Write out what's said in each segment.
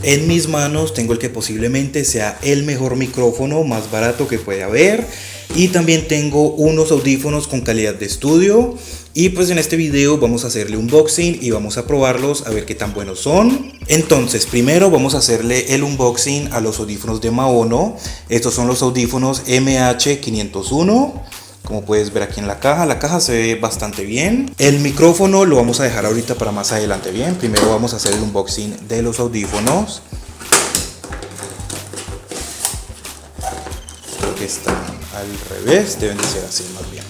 En mis manos tengo el que posiblemente sea el mejor micrófono más barato que puede haber. Y también tengo unos audífonos con calidad de estudio. Y pues en este video vamos a hacerle unboxing y vamos a probarlos a ver qué tan buenos son. Entonces primero vamos a hacerle el unboxing a los audífonos de Maono. Estos son los audífonos MH501. Como puedes ver aquí en la caja se ve bastante bien. El micrófono lo vamos a dejar ahorita para más adelante bien. Primero vamos a hacer el unboxing de los audífonos. Creo que están al revés, deben de ser así más bien.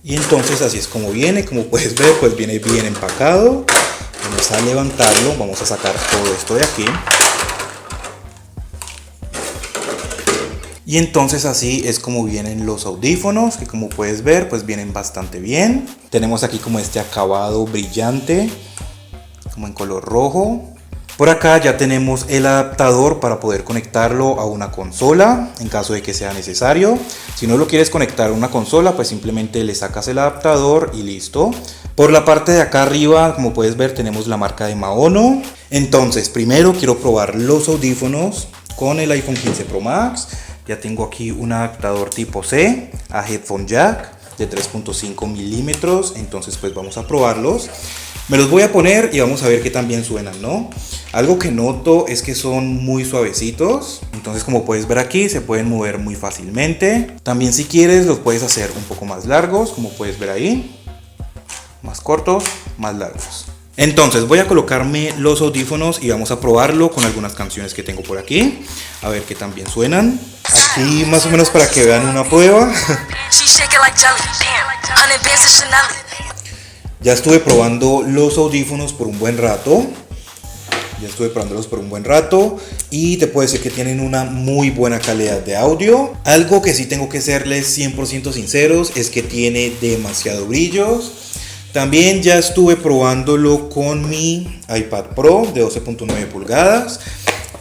Y entonces así es como viene, como puedes ver, pues viene bien empacado. Vamos a levantarlo, vamos a sacar todo esto de aquí. Y entonces así es como vienen los audífonos, que como puedes ver, pues vienen bastante bien. Tenemos aquí como este acabado brillante, como en color rojo. Por acá ya tenemos el adaptador para poder conectarlo a una consola en caso de que sea necesario. Si no lo quieres conectar a una consola, pues simplemente le sacas el adaptador y listo. Por la parte de acá arriba, como puedes ver, tenemos la marca de Maono. Entonces, primero quiero probar los audífonos con el iPhone 15 Pro Max. Ya tengo aquí un adaptador tipo C a headphone jack de 3.5 milímetros. Entonces, pues vamos a probarlos. Me los voy a poner y vamos a ver qué tan bien suenan, ¿no? Algo que noto es que son muy suavecitos. Entonces, como puedes ver aquí, se pueden mover muy fácilmente. También si quieres, los puedes hacer un poco más largos, como puedes ver ahí. Más cortos, más largos. Entonces voy a colocarme los audífonos y vamos a probarlo con algunas canciones que tengo por aquí. A ver qué tan bien suenan. Aquí más o menos para que vean una prueba. Ya estuve probando los audífonos por un buen rato. Y te puedo decir que tienen una muy buena calidad de audio. Algo que sí tengo que serles 100% sinceros es que tiene demasiado brillos. También ya estuve probándolo con mi iPad Pro de 12.9 pulgadas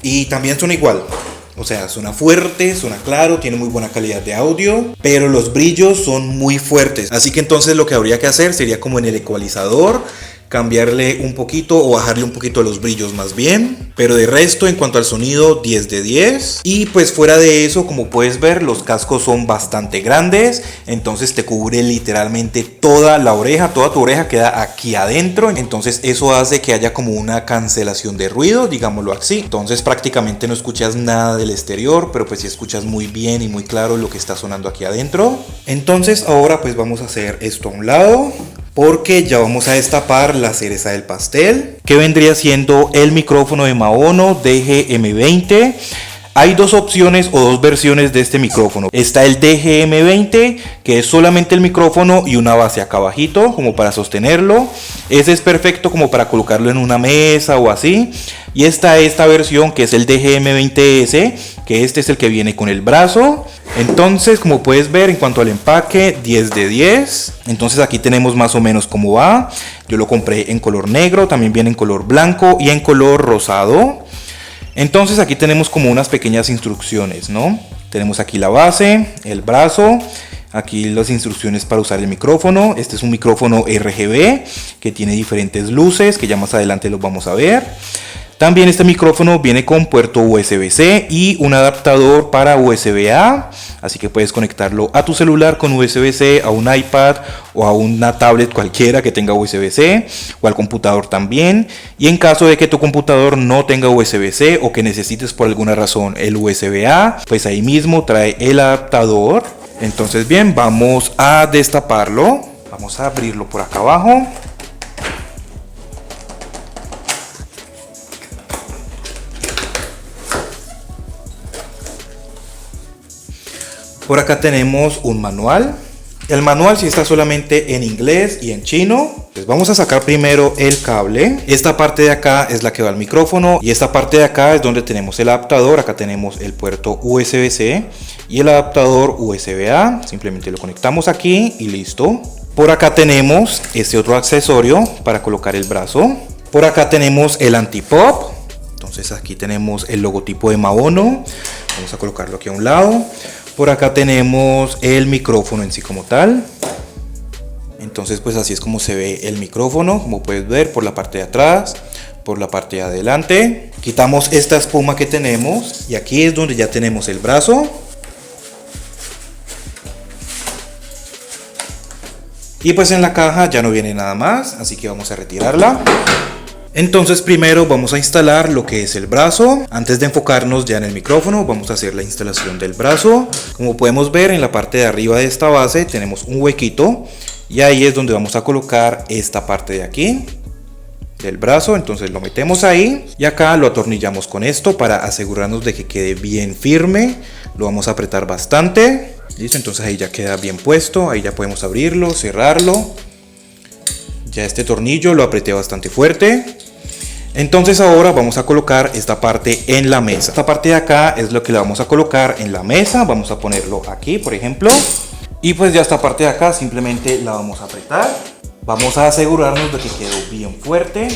y también suena igual. O sea, suena fuerte, suena claro, tiene muy buena calidad de audio, pero los brillos son muy fuertes. Así que entonces lo que habría que hacer sería como en el ecualizador, cambiarle un poquito o bajarle un poquito los brillos más bien. Pero de resto, en cuanto al sonido, 10 de 10. Y pues fuera de eso, como puedes ver, los cascos son bastante grandes. Entonces te cubre literalmente toda la oreja, toda tu oreja queda aquí adentro. Entonces eso hace que haya como una cancelación de ruido, digámoslo así. Entonces prácticamente no escuchas nada del exterior, pero pues sí escuchas muy bien y muy claro lo que está sonando aquí adentro. Entonces ahora pues vamos a hacer esto a un lado, porque ya vamos a destapar la cereza del pastel, que vendría siendo el micrófono de Maono DGM20. Hay dos opciones o dos versiones de este micrófono. Está el DGM20, que es solamente el micrófono y una base acá abajito, como para sostenerlo. Ese es perfecto como para colocarlo en una mesa o así. Y está esta versión que es el DGM20S, que este es el que viene con el brazo. Entonces, como puedes ver, en cuanto al empaque, 10 de 10. Entonces aquí tenemos más o menos cómo va. Yo lo compré en color negro, también viene en color blanco y en color rosado. Entonces aquí tenemos como unas pequeñas instrucciones, ¿no? Tenemos aquí la base, el brazo, aquí las instrucciones para usar el micrófono. Este es un micrófono RGB que tiene diferentes luces, que ya más adelante los vamos a ver. También este micrófono viene con puerto USB-C y un adaptador para USB-A, así que puedes conectarlo a tu celular con USB-C, a un iPad o a una tablet cualquiera que tenga USB-C, o al computador también. Y en caso de que tu computador no tenga USB-C o que necesites por alguna razón el USB-A, pues ahí mismo trae el adaptador. Entonces bien, vamos a destaparlo, vamos a abrirlo por acá abajo. Por acá tenemos un manual. El manual sí está solamente en inglés y en chino. Pues vamos a sacar primero el cable. Esta parte de acá es la que va al micrófono y esta parte de acá es donde tenemos el adaptador. Acá tenemos el puerto USB-C y el adaptador USB-A. Simplemente lo conectamos aquí y listo. Por acá tenemos este otro accesorio para colocar el brazo. Por acá tenemos el antipop. Entonces aquí tenemos el logotipo de Maono. Vamos a colocarlo aquí a un lado. Por acá tenemos el micrófono en sí como tal. Entonces pues así es como se ve el micrófono, como puedes ver, por la parte de atrás, por la parte de adelante. Quitamos esta espuma que tenemos y aquí es donde ya tenemos el brazo. Y pues en la caja ya no viene nada más, así que vamos a retirarla. Entonces primero vamos a instalar lo que es el brazo. Antes de enfocarnos ya en el micrófono, vamos a hacer la instalación del brazo. Como podemos ver, en la parte de arriba de esta base tenemos un huequito y ahí es donde vamos a colocar esta parte de aquí del brazo. Entonces lo metemos ahí y acá lo atornillamos con esto para asegurarnos de que quede bien firme. Lo vamos a apretar bastante. Listo, entonces ahí ya queda bien puesto. Ahí ya podemos abrirlo, cerrarlo. Ya este tornillo lo apreté bastante fuerte. Entonces ahora vamos a colocar esta parte en la mesa. Esta parte de acá es lo que le vamos a colocar en la mesa. Vamos a ponerlo aquí, por ejemplo. Y pues ya esta parte de acá simplemente la vamos a apretar. Vamos a asegurarnos de que quedó bien fuerte.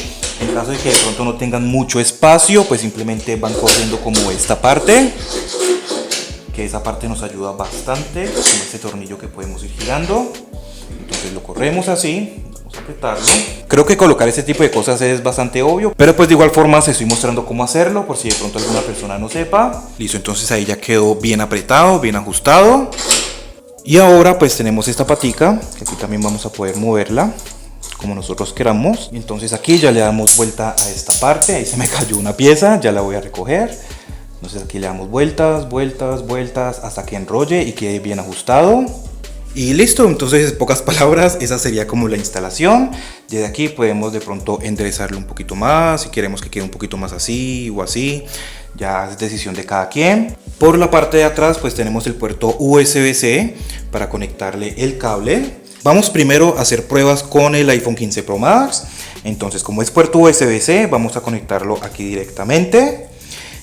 En caso de que de pronto no tengan mucho espacio, pues simplemente van corriendo como esta parte. Que esa parte nos ayuda bastante con este tornillo que podemos ir girando. Entonces lo corremos así. Vamos a apretarlo. Creo que colocar este tipo de cosas es bastante obvio, pero pues de igual forma se estoy mostrando cómo hacerlo por si de pronto alguna persona no sepa. Listo, entonces ahí ya quedó bien apretado, bien ajustado. Y ahora pues tenemos esta patica, que aquí también vamos a poder moverla como nosotros queramos. Y entonces aquí ya le damos vuelta a esta parte. Ahí se me cayó una pieza, ya la voy a recoger. Entonces aquí le damos vueltas, vueltas, vueltas hasta que enrolle y quede bien ajustado. Y listo, entonces en pocas palabras esa sería como la instalación. Desde aquí podemos de pronto enderezarlo un poquito más, si queremos que quede un poquito más así o así, ya es decisión de cada quien. Por la parte de atrás pues tenemos el puerto USB-C para conectarle el cable. Vamos primero a hacer pruebas con el iPhone 15 Pro Max. Entonces como es puerto USB-C vamos a conectarlo aquí directamente.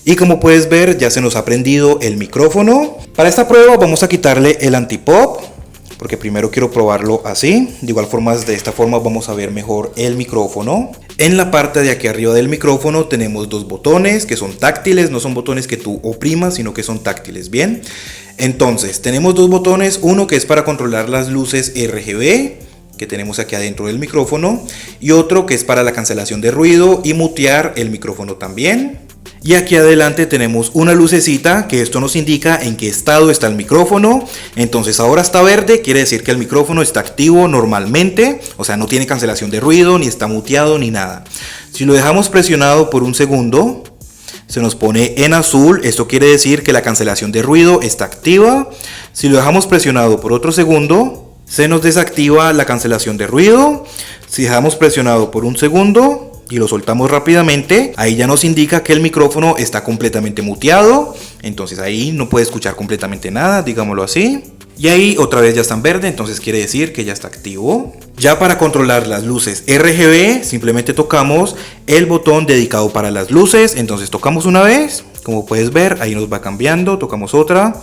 Y como puedes ver ya se nos ha prendido el micrófono. Para esta prueba vamos a quitarle el antipop, porque primero quiero probarlo así. De igual forma, de esta forma vamos a ver mejor el micrófono. En la parte de aquí arriba del micrófono tenemos dos botones que son táctiles, no son botones que tú oprimas, sino que son táctiles, ¿bien? Entonces, tenemos dos botones, uno que es para controlar las luces RGB que tenemos aquí adentro del micrófono y otro que es para la cancelación de ruido y mutear el micrófono también. Y aquí adelante tenemos una lucecita que esto nos indica en qué estado está el micrófono. Entonces ahora está verde, quiere decir que el micrófono está activo normalmente, o sea no tiene cancelación de ruido, ni está muteado, ni nada. Si lo dejamos presionado por un segundo, se nos pone en azul, esto quiere decir que la cancelación de ruido está activa. Si lo dejamos presionado por otro segundo, se nos desactiva la cancelación de ruido. Si dejamos presionado por un segundo y lo soltamos rápidamente, ahí ya nos indica que el micrófono está completamente muteado. Entonces ahí no puede escuchar completamente nada, digámoslo así. Y ahí otra vez ya está en verde, entonces quiere decir que ya está activo. Ya para controlar las luces RGB, simplemente tocamos el botón dedicado para las luces. Entonces tocamos una vez, como puedes ver, ahí nos va cambiando, tocamos otra,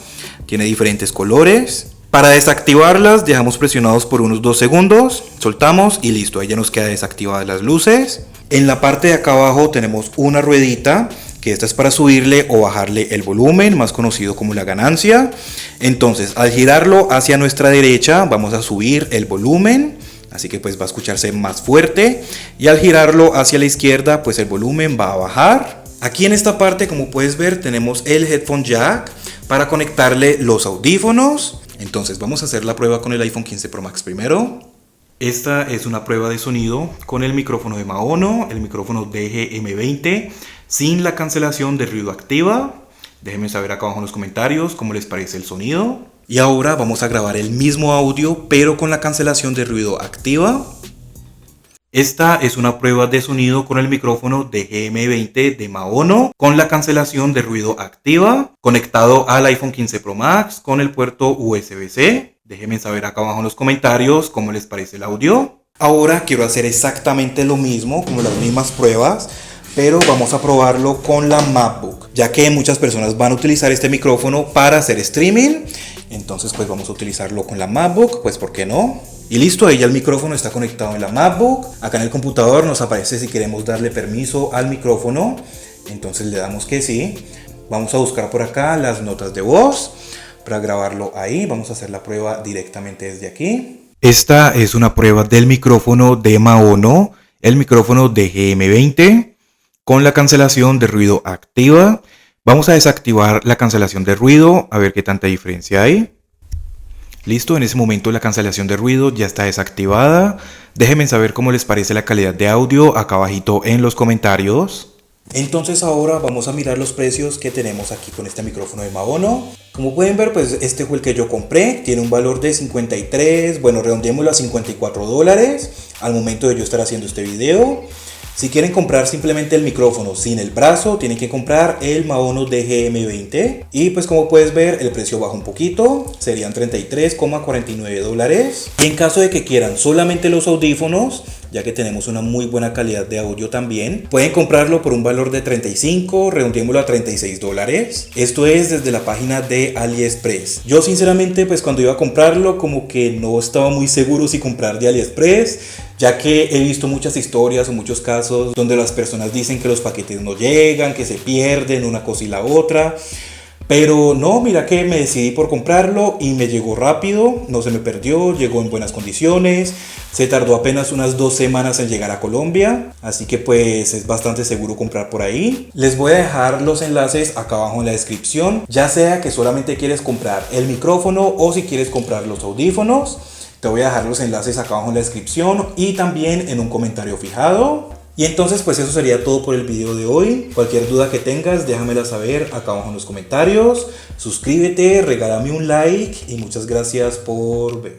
tiene diferentes colores. Para desactivarlas dejamos presionados por unos 2 segundos, soltamos y listo, ahí ya nos queda desactivadas las luces. En la parte de acá abajo tenemos una ruedita, que esta es para subirle o bajarle el volumen, más conocido como la ganancia. Entonces al girarlo hacia nuestra derecha vamos a subir el volumen, así que pues va a escucharse más fuerte, y al girarlo hacia la izquierda pues el volumen va a bajar. Aquí en esta parte, como puedes ver, tenemos el headphone jack para conectarle los audífonos. Entonces vamos a hacer la prueba con el iPhone 15 Pro Max primero. Esta es una prueba de sonido con el micrófono de Maono, el micrófono DGM20, sin la cancelación de ruido activa. Déjenme saber acá abajo en los comentarios cómo les parece el sonido. Y ahora vamos a grabar el mismo audio, pero con la cancelación de ruido activa. Esta es una prueba de sonido con el micrófono DGM20 de Maono, con la cancelación de ruido activa, conectado al iPhone 15 Pro Max con el puerto USB-C. Déjenme saber acá abajo en los comentarios cómo les parece el audio. Ahora quiero hacer exactamente lo mismo, como las mismas pruebas, pero vamos a probarlo con la MacBook, ya que muchas personas van a utilizar este micrófono para hacer streaming. Entonces pues vamos a utilizarlo con la MacBook, pues ¿por qué no? Y listo, ahí ya el micrófono está conectado en la MacBook. Acá en el computador nos aparece si queremos darle permiso al micrófono. Entonces le damos que sí. Vamos a buscar por acá las notas de voz para grabarlo ahí. Vamos a hacer la prueba directamente desde aquí. Esta es una prueba del micrófono de Maono, el micrófono DGM20 con la cancelación de ruido activa. Vamos a desactivar la cancelación de ruido, a ver qué tanta diferencia hay. Listo, en ese momento la cancelación de ruido ya está desactivada. Déjenme saber cómo les parece la calidad de audio acá abajito en los comentarios. Entonces ahora vamos a mirar los precios que tenemos aquí con este micrófono de Maono. Como pueden ver, pues este fue el que yo compré. Tiene un valor de 53, bueno, redondeémoslo a $54 al momento de yo estar haciendo este video. Si quieren comprar simplemente el micrófono sin el brazo, tienen que comprar el Maono DGM20. Y pues como puedes ver, el precio baja un poquito, serían $33,49. Y en caso de que quieran solamente los audífonos, ya que tenemos una muy buena calidad de audio también, pueden comprarlo por un valor de 35, redondeémoslo a $36. Esto es desde la página de AliExpress. Yo sinceramente, pues cuando iba a comprarlo, como que no estaba muy seguro si comprar de AliExpress, ya que he visto muchas historias o muchos casos donde las personas dicen que los paquetes no llegan, que se pierden una cosa y la otra. Pero no, mira que me decidí por comprarlo y me llegó rápido, no se me perdió, llegó en buenas condiciones. Se tardó apenas unas 2 semanas en llegar a Colombia, así que pues es bastante seguro comprar por ahí. Les voy a dejar los enlaces acá abajo en la descripción, ya sea que solamente quieres comprar el micrófono o si quieres comprar los audífonos. Te voy a dejar los enlaces acá abajo en la descripción y también en un comentario fijado. Y entonces pues eso sería todo por el video de hoy. Cualquier duda que tengas déjamela saber acá abajo en los comentarios. Suscríbete, regálame un like y muchas gracias por ver.